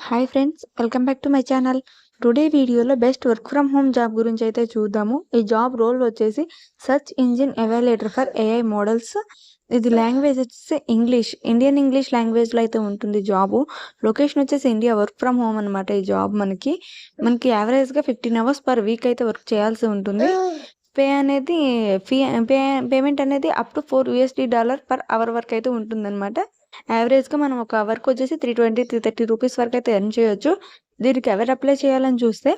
Hi friends, welcome back to my channel. Today వీడియోలో best work from home job గురించి అయితే చూద్దాము. ఈ జాబ్ రోల్ వచ్చేసి search engine evaluator for AI models. ఇది లాంగ్వేజ్ వచ్చేసి ఇంగ్లీష్, ఇండియన్ ఇంగ్లీష్ లాంగ్వేజ్లో అయితే ఉంటుంది జాబు. లొకేషన్ వచ్చేసి ఇండియా. వర్క్ ఫ్రమ్ హోమ్ అనమాట ఈ జాబ్. మనకి యావరేజ్గా 15 అవర్స్ పర్ వీక్ అయితే వర్క్ చేయాల్సి ఉంటుంది. పే అనేది పేమెంట్ అనేది అప్ టు $4 పర్ అవర్ వరకు అయితే ఉంటుందన్నమాట. యావరేజ్గా మనం ఒక అవర్కి వచ్చేసి 320-330 రూపీస్ వరకు అయితే ఎర్న్ చేయొచ్చు. దీనికి ఎవరు అప్లై చేయాలని చూస్తే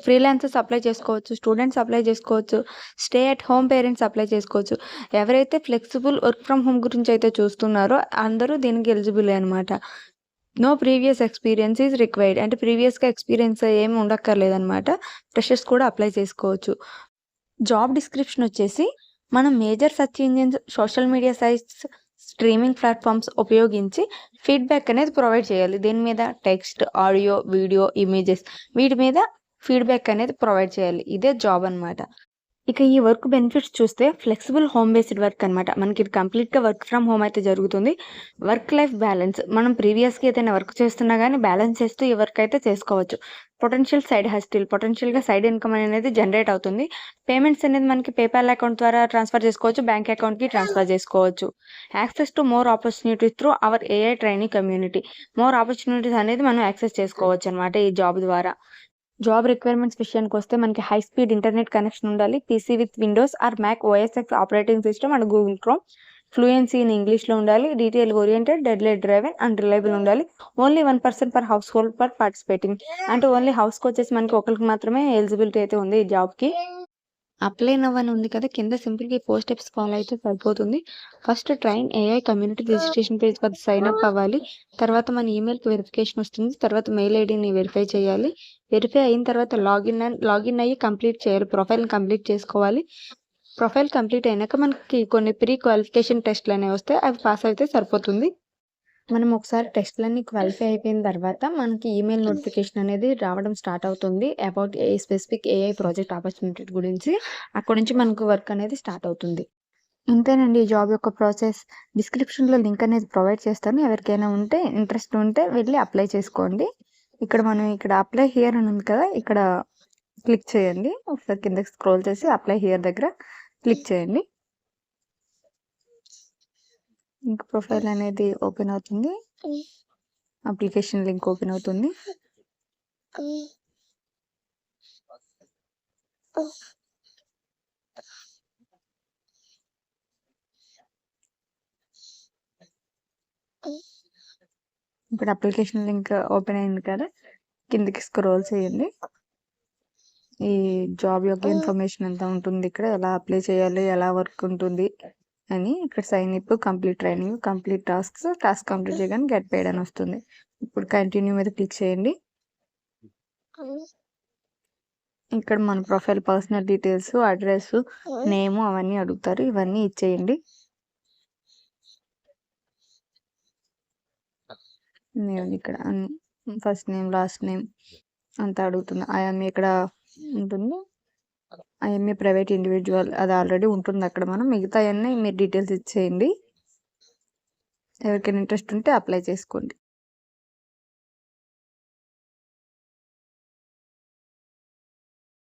ఫ్రీలాన్సర్స్ అప్లై చేసుకోవచ్చు, స్టూడెంట్స్ అప్లై చేసుకోవచ్చు, stay at home parents apply చేసుకోవచ్చు. ఎవరైతే ఫ్లెక్సిబుల్ వర్క్ ఫ్రమ్ హోమ్ గురించి అయితే చూస్తున్నారో అందరూ దీనికి ఎలిజిబుల్ అనమాట. No previous experience is required, అంటే ప్రీవియస్గా ఎక్స్పీరియన్స్ ఏమి ఉండక్కర్లేదనమాట. ఫ్రెషర్స్ కూడా అప్లై చేసుకోవచ్చు. జాబ్ డిస్క్రిప్షన్ వచ్చేసి మనం major search engines, social media sites, streaming platforms ఉపయోగించి ఫీడ్బ్యాక్ అనేది ప్రొవైడ్ చేయాలి. దీని మీద టెక్స్ట్, ఆడియో, వీడియో, ఇమేజెస్ వీటి మీద ఫీడ్బ్యాక్ అనేది ప్రొవైడ్ చేయాలి. ఇదే జాబ్ అనమాట. ఇక ఈ వర్క్ బెనిఫిట్స్ చూస్తే ఫ్లెక్సిబుల్ హోమ్ బేస్డ్ వర్క్ అనమాట. మనకి ఇది కంప్లీట్గా వర్క్ ఫ్రమ్ హోమ్ అయితే జరుగుతుంది. వర్క్ లైఫ్ బ్యాలెన్స్, మనం ప్రీవియస్గా ఏదైనా వర్క్ చేస్తున్నా కానీ బ్యాలెన్స్ చేస్తూ ఈ వర్క్ అయితే చేసుకోవచ్చు. Potential side hustle, పొటెన్షియల్గా side income అనేది జనరేట్ అవుతుంది. పేమెంట్స్ అనేది మనకి పేపాల్ అకౌంట్ ద్వారా ట్రాన్స్ఫర్ చేసుకోవచ్చు, బ్యాంక్ అకౌంట్కి ట్రాన్స్ఫర్ చేసుకోవచ్చు. Access to more opportunities through our AI training community. More opportunities అనేది మనం యాక్సెస్ చేసుకోవచ్చు అనమాట ఈ జాబ్ ద్వారా. జాబ్ రిక్వైర్మెంట్స్ విషయానికి వస్తే మనకి హై స్పీడ్ ఇంటర్నెట్ కనెక్షన్ ఉండాలి, PC with Windows or Mac OS X operating system and Google Chrome. Fluency in ఇంగ్లీష్లో ఉండాలి, detail oriented, deadline driven and reliable ఉండాలి. Only 1% per household per participating, అంటే only హౌస్కి వచ్చేసి మనకి ఒకరికి మాత్రమే ఎలిజిబిలిటీ అయితే ఉంది ఈ జాబ్కి. అప్లై నవ్ అని ఉంది కదా, కింద సింపుల్గా 4 స్టెప్స్ ఫాలో అయితే సరిపోతుంది. First train AI community registration page వద్ద సైన్ అప్ అవ్వాలి. తర్వాత మన ఈమెయిల్కి వెరిఫికేషన్ వస్తుంది. తర్వాత మెయిల్ ఐడిని వెరిఫై చేయాలి. వెరిఫై అయిన తర్వాత లాగిన్ అయ్యి కంప్లీట్ చేయాలి. ప్రొఫైల్ని కంప్లీట్ చేసుకోవాలి. ప్రొఫైల్ కంప్లీట్ అయినాక మనకి కొన్ని ప్రీ క్వాలిఫికేషన్ టెస్ట్లు అనేవి వస్తాయి, అవి పాస్ అయితే సరిపోతుంది. మనం ఒకసారి టెస్ట్లన్నీ క్వాలిఫై అయిపోయిన తర్వాత మనకి ఈమెయిల్ నోటిఫికేషన్ అనేది రావడం స్టార్ట్ అవుతుంది about a specific AI project opportunity గురించి. అక్కడ నుంచి మనకు వర్క్ అనేది స్టార్ట్ అవుతుంది. ఇంతేనండి ఈ జాబ్ యొక్క ప్రాసెస్. డిస్క్రిప్షన్లో లింక్ అనేది ప్రొవైడ్ చేస్తాను. ఎవరికైనా ఉంటే ఇంట్రెస్ట్ ఉంటే వెళ్ళి అప్లై చేసుకోండి. ఇక్కడ అప్లై హియర్ అని ఉంది కదా, ఇక్కడ క్లిక్ చేయండి. ఒకసారి కిందకి స్క్రోల్ చేసి అప్లై హియర్ దగ్గర క్లిక్ చేయండి. ఇంకా ప్రొఫైల్ అనేది ఓపెన్ అవుతుంది, అప్లికేషన్ లింక్ ఓపెన్ అవుతుంది. ఇప్పుడు అప్లికేషన్ లింక్ ఓపెన్ అయింది కదా, కిందకి స్క్రోల్ చేయండి. ఈ జాబ్ యొక్క ఇన్ఫర్మేషన్ అంతా ఉంటుంది ఇక్కడ, ఎలా అప్లై చేయాలి, ఎలా వర్క్ ఉంటుంది అని. ఇక్కడ sign up, complete training, complete task complete చేయగానే గెట్ పేడ్ అని వస్తుంది. ఇప్పుడు కంటిన్యూ మీద క్లిక్ చేయండి. ఇక్కడ మన profile personal details, address, name అవన్నీ అడుగుతారు, ఇవన్నీ ఇచ్చేయండి. ఇక్కడ ఫస్ట్ నేమ్, లాస్ట్ నేమ్ అంతా అడుగుతుంది. ఐఎంఏ ఇక్కడ ఉంటుంది. ఐఎంఏ ప్రైవేట్ ఇండివిజువల్ అది ఆల్రెడీ ఉంటుంది అక్కడ. మనం మిగతా అన్నీ మీరు డీటెయిల్స్ ఇచ్చేయండి. ఎవరికైనా ఇంట్రెస్ట్ ఉంటే అప్లై చేసుకోండి.